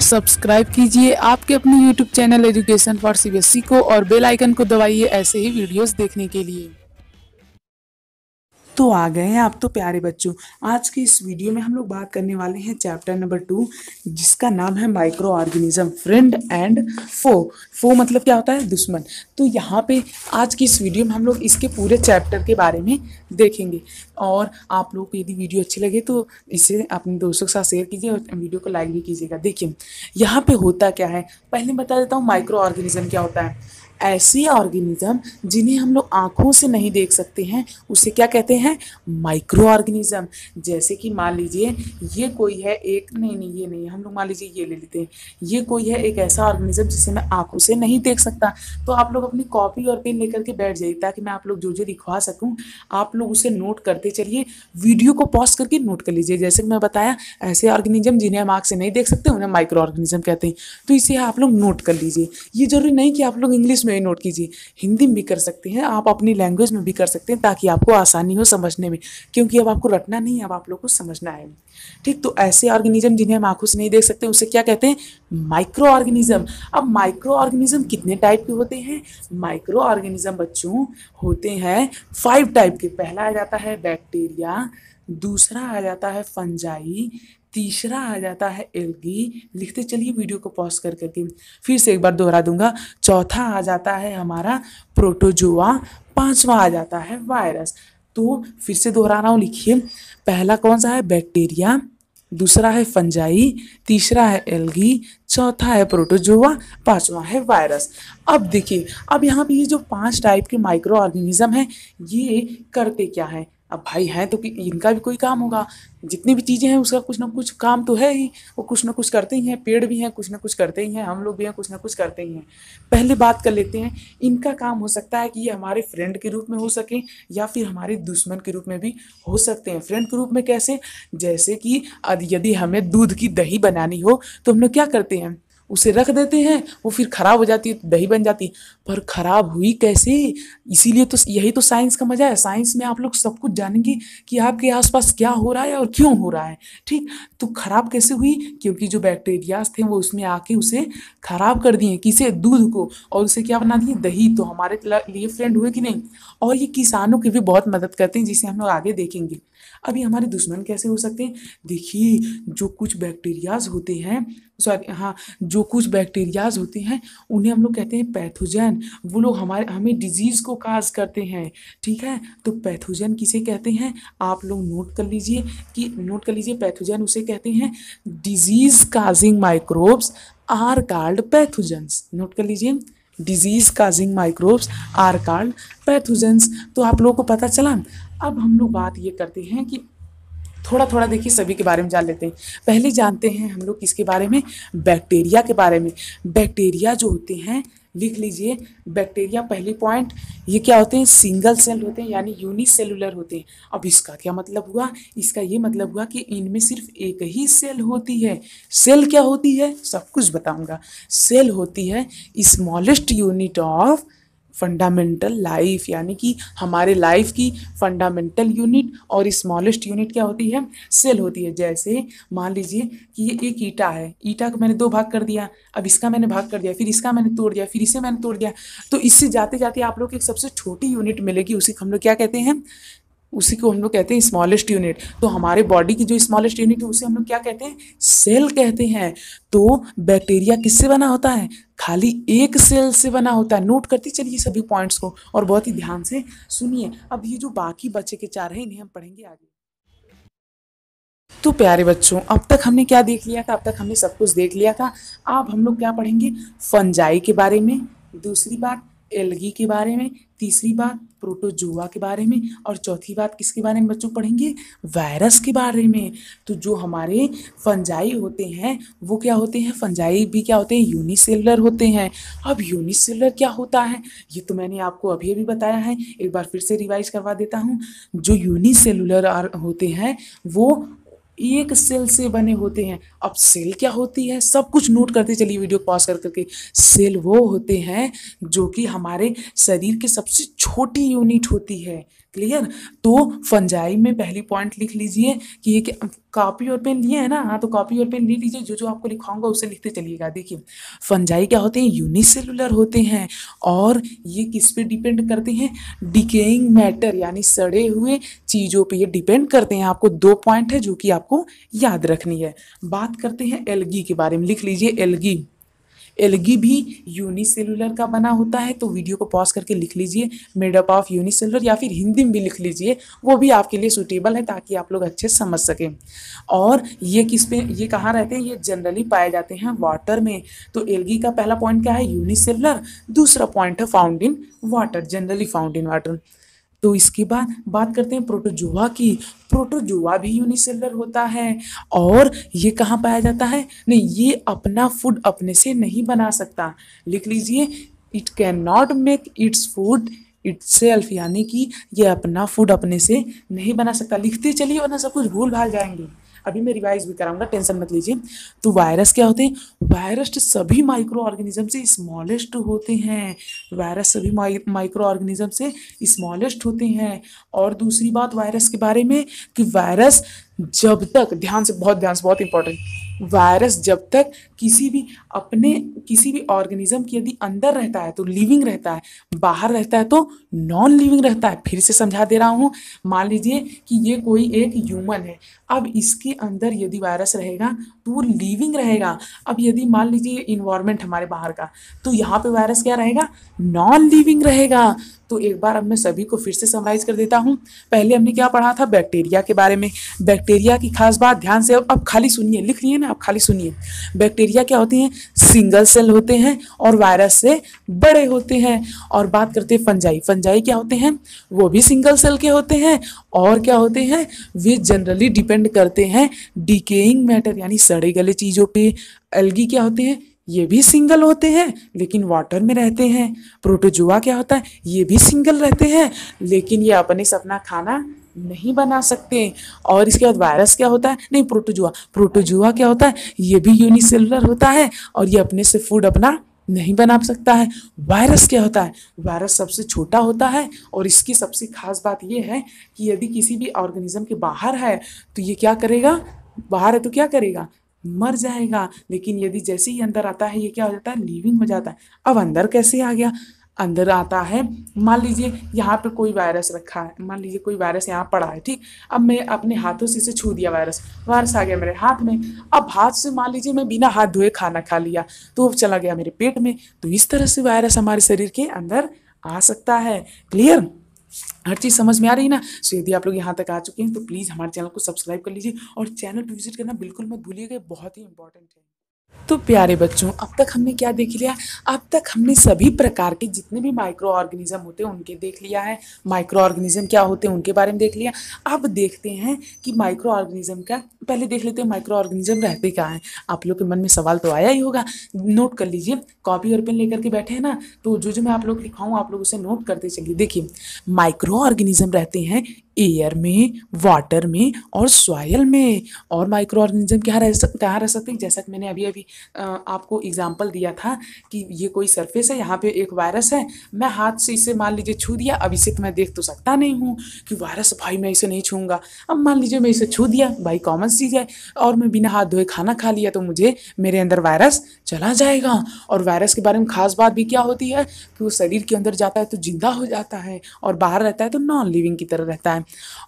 Subscribe कीजिए आपके अपने YouTube channel education for CBSE को और बेल आइकन को दबाइए ऐसे ही वीडियोस देखने के लिए। तो आ गए हैं आप तो प्यारे बच्चों। आज की इस वीडियो में हम लोग बात करने वाले हैं चैप्टर नंबर 2 जिसका नाम है माइक्रो ऑर्गेनिज्म फ्रेंड एंड फो। फो मतलब क्या होता है? दुश्मन। तो यहाँ पे आज की इस वीडियो में हम लोग इसके पूरे चैप्टर के बारे में देखेंगे। और आप लोग को यदि वीडियो अच्छी लगे तो इसे अपने दोस्तों के साथ शेयर कीजिए और वीडियो को लाइक भी कीजिएगा। देखिए यहाँ पे होता क्या है, पहले बता देता हूँ माइक्रो ऑर्गेनिज्म क्या होता है। ऐसी ऑर्गेनिज्म जिन्हें हम लोग आंखों से नहीं देख सकते हैं उसे क्या कहते हैं? Micro organism. जैसे कि मान लीजिए ये कोई है एक, नहीं ये नहीं, हम लोग मान लीजिए ये ले लेते हैं, ये कोई है एक ऐसा ऑर्गेनिज्म जिसे मैं आंखों से नहीं देख सकता। तो आप लोग अपनी कॉपी और पेन लेकर के बैठ जाइए ताकि मैं आप लोग जो जो लिखवा सकूं आप लोग उसे नोट करते चलिए। वीडियो को पॉज करके नोट कर लीजिए। जैसे कि मैं बताया, ऐसे ऑर्गेनिज्म जिन्हें हम आंख से नहीं देख सकते उन्हें माइक्रो ऑर्गेनिज्म कहते हैं। तो इसे आप लोग नोट कर लीजिए। ये जरूरी नहीं कि आप लोग इंग्लिश में नोट कीजिए, हिंदी में भी कर सकते हैं, आप अपनी लैंग्वेज में भी कर सकते हैं ताकि आपको आसानी हो समझने में, क्योंकि अब आपको रटना नहीं, अब आप लोग को समझना है। ठीक, तो ऐसे ऑर्गेनिज्म जिन्हें हम आंखों से नहीं देख सकते उसे क्या कहते हैं? Micro organism. अब माइक्रो ऑर्गेनिज्म कितने टाइप के होते हैं? माइक्रो ऑर्गेनिज्म बच्चों होते हैं 5 टाइप के। पहला आ जाता है बैक्टीरिया, दूसरा आ जाता है फंजाई, तीसरा आ जाता है एल्गी, लिखते चलिए वीडियो को पॉज कर करके, फिर से एक बार दोहरा दूंगा। चौथा आ जाता है हमारा प्रोटोजोआ, पांचवा आ जाता है वायरस। तो फिर से दोहरा रहा हूँ, लिखिए। पहला कौन सा है? बैक्टीरिया, दूसरा है फंजाई, तीसरा है एल्गी, चौथा है प्रोटोजोआ, पांचवा है वायरस। अब देखिए, अब यहाँ पे ये जो 5 टाइप के माइक्रो ऑर्गेनिज्म हैं ये करते क्या है? अब भाई हैं तो कि इनका भी कोई काम होगा। जितनी भी चीज़ें हैं उसका कुछ ना कुछ काम तो है ही, वो कुछ ना कुछ करते ही हैं। पेड़ भी हैं, कुछ ना कुछ करते ही हैं, हम लोग भी हैं, कुछ ना कुछ करते ही हैं। पहले बात कर लेते हैं, इनका काम हो सकता है कि ये हमारे फ्रेंड के रूप में हो सके या फिर हमारे दुश्मन के रूप में भी हो सकते हैं। फ्रेंड के रूप में कैसे? जैसे कि यदि हमें दूध की दही बनानी हो तो हम लोग क्या करते हैं? उसे रख देते हैं, वो फिर खराब हो जाती है तो दही बन जाती है। पर खराब हुई कैसे? इसीलिए तो यही तो साइंस का मजा है। साइंस में आप लोग सब कुछ जानेंगे कि आपके आसपास क्या हो रहा है और क्यों हो रहा है। ठीक, तो खराब कैसे हुई? क्योंकि जो बैक्टीरियाज थे वो उसमें आके उसे खराब कर दिए। किसे? दूध को, और उसे क्या बना दिए? दही। तो हमारे लिए फ्रेंड हुए कि नहीं? और ये किसानों की भी बहुत मदद करते हैं जिसे हम लोग आगे देखेंगे। अभी हमारे दुश्मन कैसे हो सकते हैं? देखिए, जो कुछ बैक्टीरियाज होते हैं, सॉरी हाँ, जो कुछ बैक्टीरियाज होते हैं उन्हें हम लोग कहते हैं पैथोजन। वो लोग हमें डिजीज को काज करते हैं। ठीक है, तो पैथोजन किसे कहते हैं? आप लोग नोट कर लीजिए पैथोजन उसे कहते हैं। Disease causing microbes are called pathogens. Note कर लीजिए, disease causing microbes are called pathogens. तो आप लोगों को पता चला। अब हम लोग बात ये करते हैं कि थोड़ा थोड़ा देखिए सभी के बारे में जान लेते हैं। पहले जानते हैं हम लोग किसके बारे में? बैक्टीरिया के बारे में। बैक्टीरिया जो होते हैं, लिख लीजिए, बैक्टीरिया पहली पॉइंट, ये क्या होते हैं? सिंगल सेल होते हैं, यानी यूनिसेलुलर होते हैं। अब इसका क्या मतलब हुआ? इसका ये मतलब हुआ कि इनमें सिर्फ एक ही सेल होती है। सेल क्या होती है? सब कुछ बताऊंगा। सेल होती है smallest unit of fundamental life, यानी कि हमारे लाइफ की फंडामेंटल यूनिट और स्मॉलेस्ट यूनिट क्या होती है? सेल होती है। जैसे मान लीजिए कि ये एक ईटा है, ईटा को मैंने 2 भाग कर दिया, अब इसका मैंने भाग कर दिया, फिर इसका मैंने तोड़ दिया, फिर इसे मैंने तोड़ दिया, तो इससे जाते जाते आप लोग को एक सबसे छोटी यूनिट मिलेगी। उसी को हम लोग क्या कहते हैं? उसी को हम लोग कहते हैं स्मॉलेस्ट यूनिट। तो हमारे बॉडी की जो स्मॉलेस्ट यूनिट है उसे हम लोग क्या कहते हैं? सेल कहते हैं। तो बैक्टीरिया किससे बना होता है? खाली एक सेल से बना होता है। नोट करते चलिए सभी पॉइंट्स को और बहुत ही ध्यान से सुनिए। अब ये जो बाकी बचे के 4 हैं इन्हें हम पढ़ेंगे आगे। तो प्यारे बच्चों, अब तक हमने क्या देख लिया था? अब तक हमने सब कुछ देख लिया था। अब हम लोग क्या पढ़ेंगे? फंजाई के बारे में, दूसरी बात एल्गी के बारे में, तीसरी बात प्रोटोजोआ के बारे में, और चौथी बात किसके बारे में बच्चों पढ़ेंगे? वायरस के बारे में। तो जो हमारे फंजाई होते हैं वो क्या होते हैं? फंजाई भी क्या होते हैं? यूनिसेलुलर होते हैं। अब यूनिसेलुलर क्या होता है ये तो मैंने आपको अभी अभी बताया है, एक बार फिर से रिवाइज करवा देता हूँ। जो यूनिसेलुलर होते हैं वो एक सेल से बने होते हैं। अब सेल क्या होती है? सब कुछ नोट करते चलिए वीडियो पॉज कर करके। सेल वो होते हैं जो कि हमारे शरीर की सबसे छोटी यूनिट होती है। क्लियर। तो फंजाई में पहली पॉइंट लिख लीजिए कि ये कॉपी और पेन लिए है ना, हाँ तो कॉपी और पेन ले लीजिए, जो जो आपको लिखाऊंगा उसे लिखते चलिएगा। देखिए फंजाई क्या होते हैं, यूनिसेलुलर होते हैं और ये किस पे डिपेंड करते हैं, डिकेइंग मैटर यानी सड़े हुए चीज़ों पे ये डिपेंड करते हैं। आपको 2 पॉइंट है जो कि आपको याद रखनी है। बात करते हैं एल्गी के बारे में, लिख लीजिए एल्गी। एल्गी भी यूनिसेलुलर का बना होता है, तो वीडियो को पॉज करके लिख लीजिए मेड अप ऑफ यूनिसेलुलर, या फिर हिंदी में भी लिख लीजिए, वो भी आपके लिए सूटेबल है ताकि आप लोग अच्छे समझ सकें। और ये किस पे, ये कहाँ रहते हैं, ये जनरली पाए जाते हैं वाटर में। तो एल्गी का पहला पॉइंट क्या है, यूनिसेलुलर। दूसरा पॉइंट है found in water, generally found in water. तो इसके बाद बात करते हैं प्रोटोजोआ की। प्रोटोजोआ भी यूनिसेलुलर होता है और ये कहाँ पाया जाता है, नहीं ये अपना फूड अपने से नहीं बना सकता। लिख लीजिए it can not make its food itself, यानी कि ये अपना फूड अपने से नहीं बना सकता। लिखते चलिए वरना सब कुछ भूल भाल जाएंगे। अभी मैं रिवाइज भी कराऊंगा, टेंशन मत लीजिए। तो वायरस क्या होते हैं, वायरस सभी माइक्रो ऑर्गेनिज्म से स्मॉलेस्ट होते हैं। वायरस सभी माइक्रो ऑर्गेनिज्म से स्मॉलेस्ट होते हैं। और दूसरी बात वायरस के बारे में कि वायरस जब तक, ध्यान से बहुत इंपॉर्टेंट, वायरस जब तक किसी भी ऑर्गेनिज्म के यदि अंदर रहता है तो लिविंग रहता है, बाहर रहता है तो नॉन लिविंग रहता है। फिर से समझा दे रहा हूँ। मान लीजिए कि ये कोई एक ह्यूमन है, अब इसके अंदर यदि वायरस रहेगा तो वो लिविंग रहेगा। अब यदि मान लीजिए इन्वायरमेंट हमारे बाहर का, तो यहाँ पे वायरस क्या रहेगा, नॉन लिविंग रहेगा। तो एक बार अब मैं सभी को फिर से समराइज कर देता हूँ। पहले हमने क्या पढ़ा था, बैक्टीरिया के बारे में। बैक्टीरिया की खास बात, ध्यान से अब खाली सुनिए, लिख लिए ना, अब खाली सुनिए। बैक्टीरिया क्या होते हैं, सिंगल सेल होते हैं और वायरस से बड़े होते हैं। और बात करते हैं फंजाई। फंजाई क्या होते हैं, वो भी सिंगल सेल के होते हैं और क्या होते हैं, वे जनरली डिपेंड करते हैं डिकेइंग मैटर यानी सड़े गले चीज़ों पे। एल्गी क्या होते हैं, ये भी सिंगल होते हैं लेकिन वाटर में रहते हैं। प्रोटोजोआ क्या होता है, ये भी सिंगल रहते हैं लेकिन ये अपने से अपना खाना नहीं बना सकते। और इसके बाद वायरस क्या होता है, नहीं प्रोटोजोआ क्या होता है, ये भी यूनिसेलुलर होता है और ये अपने से फूड अपना नहीं बना सकता है। वायरस क्या होता है, वायरस सबसे छोटा होता है और इसकी सबसे खास बात ये है कि यदि किसी भी ऑर्गेनिज्म के बाहर है तो ये क्या करेगा, बाहर है तो क्या करेगा, मर जाएगा। लेकिन यदि जैसे ही अंदर आता है ये क्या हो जाता है, लिविंग हो जाता है। अब अंदर कैसे आ गया, अंदर आता है, मान लीजिए यहाँ पे कोई वायरस रखा है, मान लीजिए कोई वायरस यहाँ पड़ा है, ठीक। अब मैं अपने हाथों से इसे छू दिया, वायरस आ गया मेरे हाथ में। अब हाथ से मान लीजिए मैं बिना हाथ धोए खाना खा लिया तो वो चला गया मेरे पेट में। तो इस तरह से वायरस हमारे शरीर के अंदर आ सकता है। क्लियर, हर चीज़ समझ में आ रही है ना। सो यदि आप लोग यहाँ तक आ चुके हैं तो प्लीज़ हमारे चैनल को सब्सक्राइब कर लीजिए और चैनल पर विजिट करना बिल्कुल मत भूलिएगा, बहुत ही इंपॉर्टेंट है। तो प्यारे बच्चों, अब तक हमने क्या देख लिया, अब तक हमने सभी प्रकार के जितने भी माइक्रो ऑर्गेनिज्म होते हैं उनके देख लिया है। माइक्रो ऑर्गेनिज्म क्या होते हैं उनके बारे में देख लिया। अब देखते हैं कि माइक्रो ऑर्गेनिज्म का, पहले देख लेते हैं माइक्रो ऑर्गेनिज्म रहते क्या हैं। आप लोग के मन में सवाल तो आया ही होगा, नोट कर लीजिए, कॉपी और पेन लेकर के बैठे हैं ना, तो जो जो मैं आप लोग लिखाऊँ आप लोग उसे नोट करते चलिए। देखिए माइक्रो ऑर्गेनिज्म रहते हैं एयर में, वाटर में और सॉयल में। और माइक्रो ऑर्गेनिज्म कहाँ रह सकते हैं, जैसा कि मैंने अभी आपको एग्जांपल दिया था कि ये कोई सरफेस है, यहाँ पे एक वायरस है, मैं हाथ से इसे मान लीजिए छू दिया। अब इसे तो मैं देख तो सकता नहीं हूँ कि वायरस, भाई मैं इसे नहीं छूँगा। अब मान लीजिए मैं इसे छू दिया, भाई कॉमन चीज़ है, और मैं बिना हाथ धोए खाना खा लिया तो मुझे मेरे अंदर वायरस चला जाएगा। और वायरस के बारे में खास बात भी क्या होती है कि वो शरीर के अंदर जाता है तो जिंदा हो जाता है और बाहर रहता है तो नॉन लिविंग की तरह रहता है।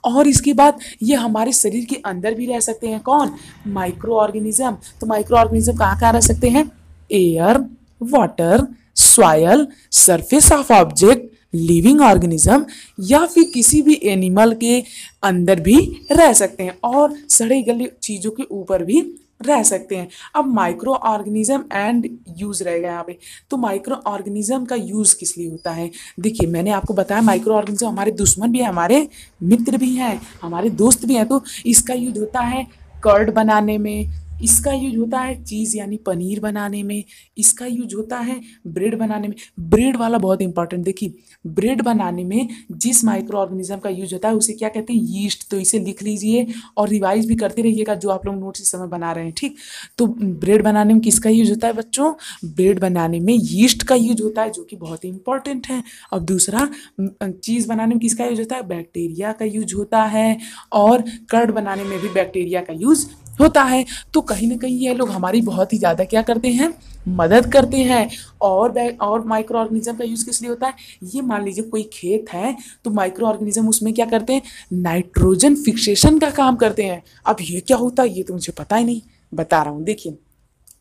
और इसके बाद ये हमारे शरीर के अंदर भी रह सकते हैं, कौन, माइक्रो ऑर्गेनिज्म। तो माइक्रो ऑर्गेनिज्म कहाँ कहाँ रह सकते हैं, air, water, soil, surface of object, living organism या फिर किसी भी एनिमल के अंदर भी रह सकते हैं और सड़े गले चीज़ों के ऊपर भी रह सकते हैं। अब माइक्रो ऑर्गेनिज्म एंड यूज रहेगा यहाँ पे। तो माइक्रो ऑर्गेनिज्म का यूज किस लिए होता है, देखिए मैंने आपको बताया माइक्रो ऑर्गेनिज्म हमारे दुश्मन भी है, हमारे मित्र भी हैं, हमारे दोस्त भी हैं। तो इसका यूज होता है कर्ड बनाने में, इसका यूज होता है चीज़ यानी पनीर बनाने में, इसका यूज होता है ब्रेड बनाने में। ब्रेड वाला बहुत इंपॉर्टेंट, देखिए ब्रेड बनाने में जिस माइक्रो ऑर्गेनिज्म का यूज होता है उसे क्या कहते हैं, यीस्ट। तो इसे लिख लीजिए और रिवाइज भी करते रहिएगा जो आप लोग नोट्स इस समय बना रहे हैं, ठीक। तो ब्रेड बनाने में किसका यूज होता है बच्चों, ब्रेड बनाने में यीस्ट का यूज होता है, जो कि बहुत ही इंपॉर्टेंट है। और दूसरा चीज़ बनाने में किसका यूज होता है, बैक्टीरिया का यूज होता है। और कर्ड बनाने में भी बैक्टीरिया का यूज होता है। तो कहीं ना कहीं ये लोग हमारी बहुत ही ज़्यादा क्या करते हैं, मदद करते हैं। और माइक्रो ऑर्गेनिज्म का यूज किस लिए होता है, ये मान लीजिए कोई खेत है तो माइक्रो ऑर्गेनिज्म उसमें क्या करते हैं, नाइट्रोजन फिक्सेशन का काम करते हैं। अब ये क्या होता है ये तो मुझे पता ही नहीं, बता रहा हूँ। देखिए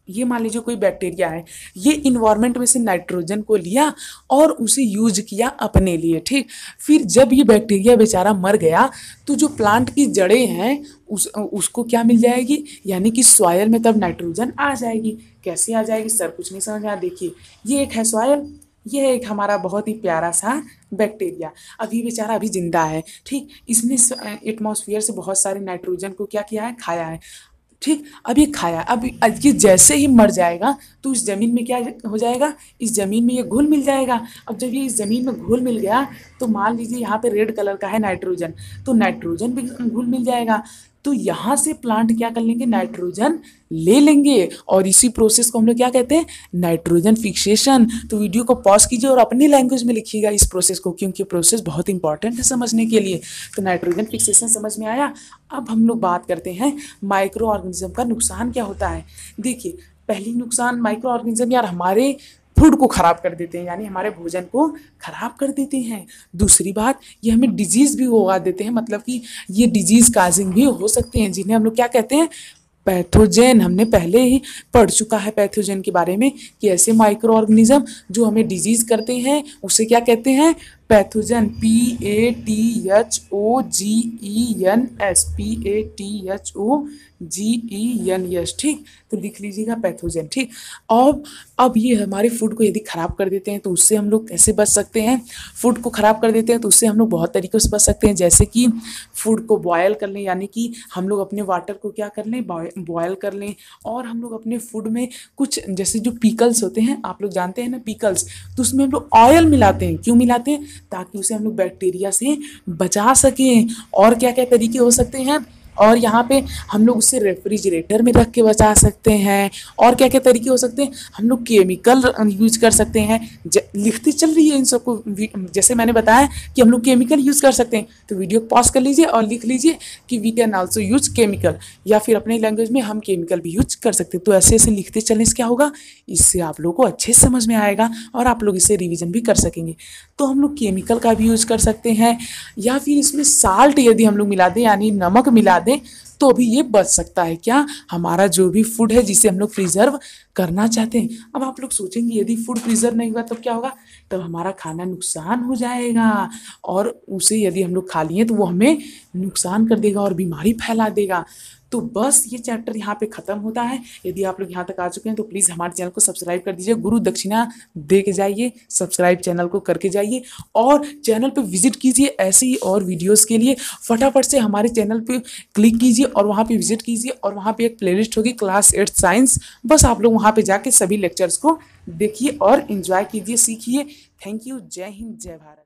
ये मान लीजिए कोई बैक्टीरिया है, ये इन्वायरमेंट में से नाइट्रोजन को लिया और उसे यूज किया अपने लिए, ठीक। फिर जब ये बैक्टीरिया बेचारा मर गया तो जो प्लांट की जड़ें हैं उसको क्या मिल जाएगी, यानी कि सॉयल में तब नाइट्रोजन आ जाएगी। कैसे आ जाएगी सर, कुछ नहीं समझ आया। देखिए ये एक है सॉयल, ये है एक हमारा बहुत ही प्यारा सा बैक्टीरिया। अभी बेचारा अभी जिंदा है, ठीक। इसने एटमॉस्फेयर से बहुत सारे नाइट्रोजन को क्या किया है, खाया है, ठीक। अब ये खाया, अब ये जैसे ही मर जाएगा तो इस ज़मीन में क्या हो जाएगा, इस ज़मीन में ये घुल मिल जाएगा। अब जब ये इस ज़मीन में घुल मिल गया तो मान लीजिए यहाँ पे रेड कलर का है नाइट्रोजन, तो नाइट्रोजन भी घुल मिल जाएगा। तो यहाँ से प्लांट क्या कर लेंगे, नाइट्रोजन ले लेंगे। और इसी प्रोसेस को हम लोग क्या कहते हैं, नाइट्रोजन फिक्सेशन। तो वीडियो को पॉज कीजिए और अपनी लैंग्वेज में लिखिएगा इस प्रोसेस को, क्योंकि प्रोसेस बहुत इंपॉर्टेंट है समझने के लिए। तो नाइट्रोजन फिक्सेशन समझ में आया। अब हम लोग बात करते हैं माइक्रो ऑर्गेनिज्म का नुकसान क्या होता है। देखिए पहली नुकसान, माइक्रो ऑर्गेनिज्म यार हमारे फूड को खराब कर देते हैं, यानी हमारे भोजन को खराब कर देते हैं। दूसरी बात, ये हमें डिजीज भी उगा देते हैं, मतलब कि ये डिजीज काजिंग भी हो सकते हैं, जिन्हें हम लोग क्या कहते हैं, पैथोजेन। हमने पहले ही पढ़ चुका है पैथोजेन के बारे में कि ऐसे माइक्रो ऑर्गेनिज्म जो हमें डिजीज करते हैं उसे क्या कहते हैं, पैथोजन। PATHOGENS, PATHOGENS, ठीक। तो लिख लीजिएगा पैथोजन, ठीक। अब ये हमारे फूड को यदि खराब कर देते हैं तो उससे हम लोग कैसे बच सकते हैं, फूड को खराब कर देते हैं तो उससे हम लोग बहुत तरीक़ों से बच सकते हैं। जैसे कि फूड को बॉयल कर लें, यानी कि हम लोग अपने वाटर को क्या कर लें, बॉयल कर लें। और हम लोग अपने फूड में कुछ जैसे जो पिकल्स होते हैं, आप लोग जानते हैं ना पिकल्स, तो उसमें हम लोग ऑयल मिलाते हैं। क्यों मिलाते हैं, ताकि उसे हम लोग बैक्टीरिया से बचा सकें। और क्या क्या तरीके हो सकते हैं, और यहाँ पे हम लोग उसे रेफ्रिजरेटर में रख के बचा सकते हैं। और क्या क्या तरीके हो सकते हैं, हम लोग केमिकल यूज कर सकते हैं। लिखती चल रही है इन सबको, जैसे मैंने बताया कि हम लोग केमिकल यूज कर सकते हैं। तो वीडियो पॉज कर लीजिए और लिख लीजिए कि we can also use chemical, या फिर अपने लैंग्वेज में हम केमिकल भी यूज कर सकते हैं। तो ऐसे ऐसे लिखते चलने से क्या होगा, इससे आप लोगों को अच्छे से समझ में आएगा और आप लोग इसे रिविजन भी कर सकेंगे। तो हम लोग केमिकल का भी यूज कर सकते हैं, या फिर इसमें साल्ट यदि हम लोग मिला दें, यानी नमक मिला दें, तो भी ये बच सकता है क्या, हमारा जो भी फूड है जिसे हम लोग प्रिजर्व करना चाहते हैं। अब आप लोग सोचेंगे यदि फूड प्रिजर्व नहीं हुआ तब क्या होगा, तब हमारा खाना नुकसान हो जाएगा, और उसे यदि हम लोग खा लिए तो वो हमें नुकसान कर देगा और बीमारी फैला देगा। तो बस ये चैप्टर यहाँ पे ख़त्म होता है। यदि आप लोग यहाँ तक आ चुके हैं तो प्लीज़ हमारे चैनल को सब्सक्राइब कर दीजिए, गुरु दक्षिणा दे के जाइए, सब्सक्राइब चैनल को करके जाइए और चैनल पे विजिट कीजिए ऐसे ही और वीडियोस के लिए। फटाफट से हमारे चैनल पे क्लिक कीजिए और वहाँ पे विजिट कीजिए, और वहाँ पे एक प्लेलिस्ट होगी क्लास 8 साइंस। बस आप लोग वहाँ पे जाके सभी लेक्चर्स को देखिए और एंजॉय कीजिए, सीखिए। थैंक यू, जय हिंद, जय भारत।